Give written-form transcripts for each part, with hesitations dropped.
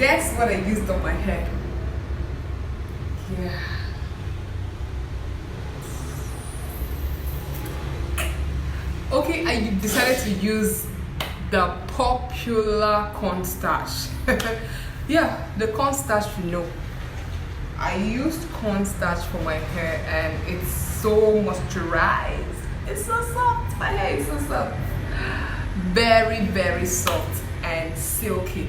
guess what I used on my hair? Yeah. Okay, I decided to use the popular cornstarch. Yeah, the cornstarch, you know. I used cornstarch for my hair and it's so moisturized. It's so soft. My hair is so soft. Very, very soft and silky.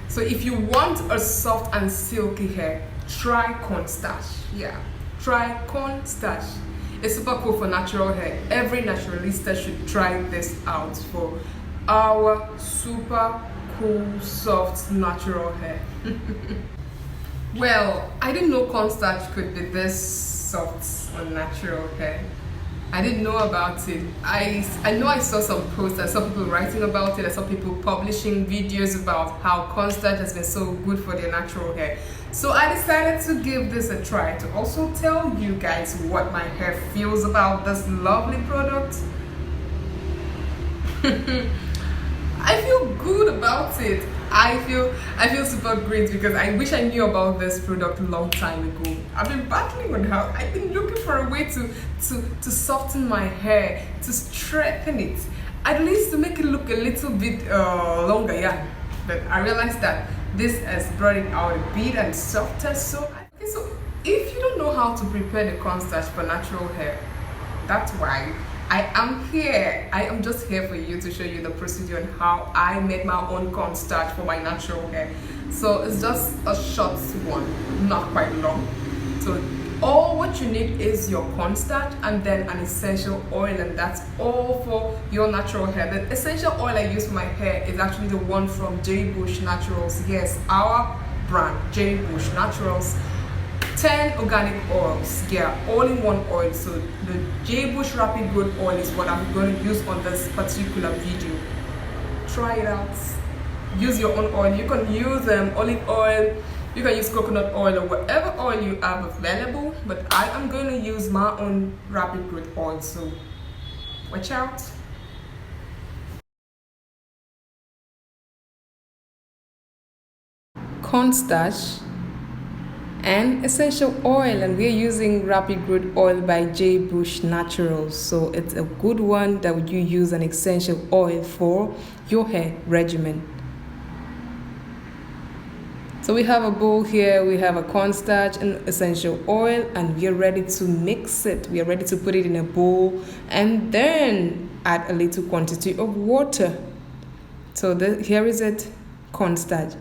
So if you want a soft and silky hair, try cornstarch. Yeah, try cornstarch. It's super cool for natural hair. Every naturalista should try this out for our super cool, soft, natural hair. Well, I didn't know cornstarch could be this soft on natural hair. I didn't know about it. I know I saw some posts, I saw people writing about it, I saw people publishing videos about how cornstarch has been so good for their natural hair. So I decided to give this a try to also tell you guys what my hair feels about this lovely product. I feel good about it. I feel super great because I wish I knew about this product a long time ago. I've been battling on how I've been looking for a way to soften my hair, to strengthen it, at least to make it look a little bit longer, yeah. But I realized that this has brought it out a bit and softer. So if you don't know how to prepare the cornstarch for natural hair, that's why I am here. I am just here for you to show you the procedure and how I made my own cornstarch for my natural hair. So it's just a short one, not quite long. So all what you need is your cornstarch and then an essential oil, and that's all for your natural hair. The essential oil I use for my hair is actually the one from J Bush Naturals. Yes, our brand, J Bush Naturals. 10 organic oils, yeah, all-in-one oil. So the J Bush Rapid Growth Oil is what I'm going to use on this particular video. Try it out. Use your own oil. You can use olive oil, you can use coconut oil, or whatever oil you have available, but I am going to use my own Rapid Growth Oil, so watch out. Cornstarch and essential oil, and we're using Rapid Growth Oil by J Bush Naturals. So it's a good one that you use an essential oil for your hair regimen. So we have a bowl here, we have a cornstarch and essential oil, and we are ready to mix it. We are ready to put it in a bowl and then add a little quantity of water. So here is it, cornstarch.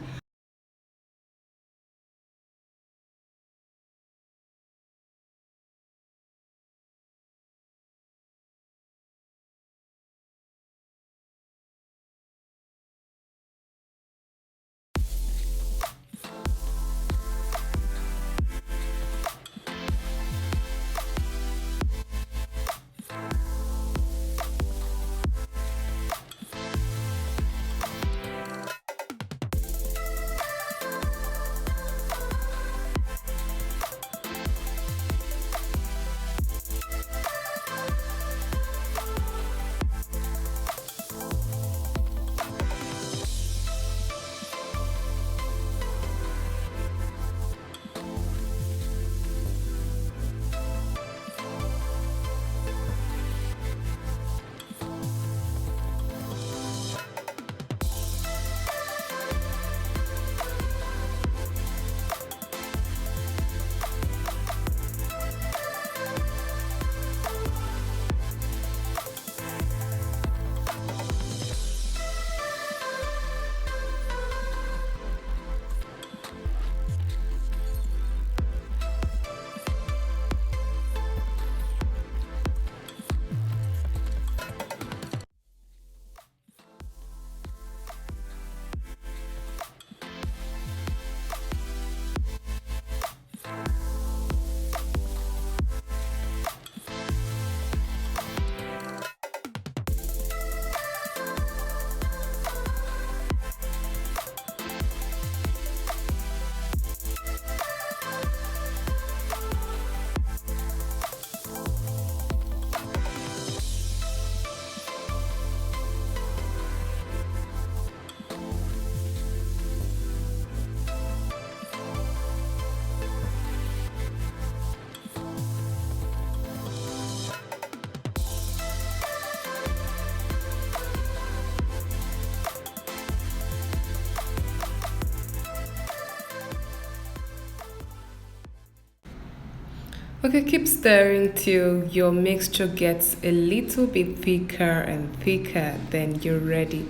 Okay, keep stirring till your mixture gets a little bit thicker and thicker. Then you're ready.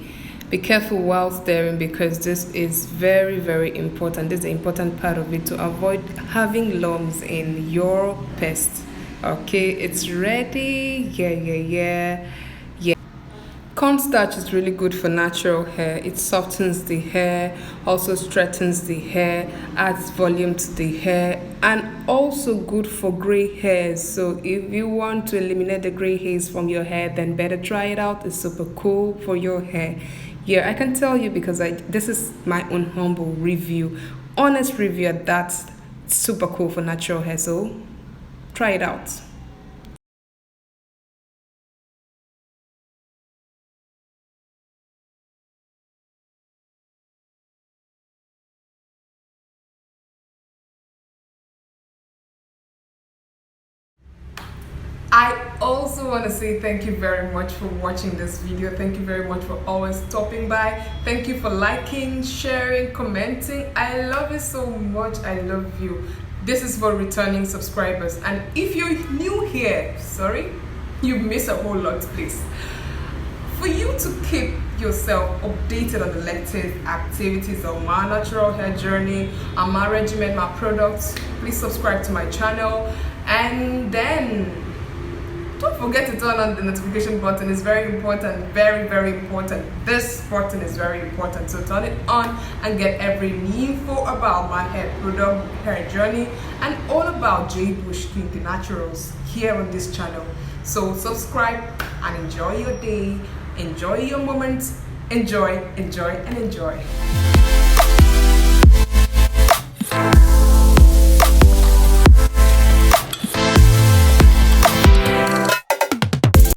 Be careful while stirring because this is very, very important. This is the important part of it to avoid having lumps in your paste. Okay, it's ready. Yeah, yeah, yeah. Cornstarch is really good for natural hair. It softens the hair, also straightens the hair, adds volume to the hair, and also good for gray hairs. So if you want to eliminate the gray hairs from your hair, then better try it out. It's super cool for your hair. Yeah, I can tell you because this is my own humble review, honest review. That's super cool for natural hair. So try it out. I also want to say thank you very much for watching this video. Thank you very much for always stopping by. Thank you for liking, sharing, commenting. I love you so much. I love you. This is for returning subscribers. And if you're new here, sorry, you miss a whole lot, please. For you to keep yourself updated on the latest activities of my natural hair journey and my regimen, my products, please subscribe to my channel. And then don't forget to turn on the notification button. It's very important, very, very important. This button is very important. So turn it on and get every info about my hair product, hair journey, and all about J Bush Skin the Naturals here on this channel. So subscribe and enjoy your day, enjoy your moments, enjoy, enjoy, and enjoy.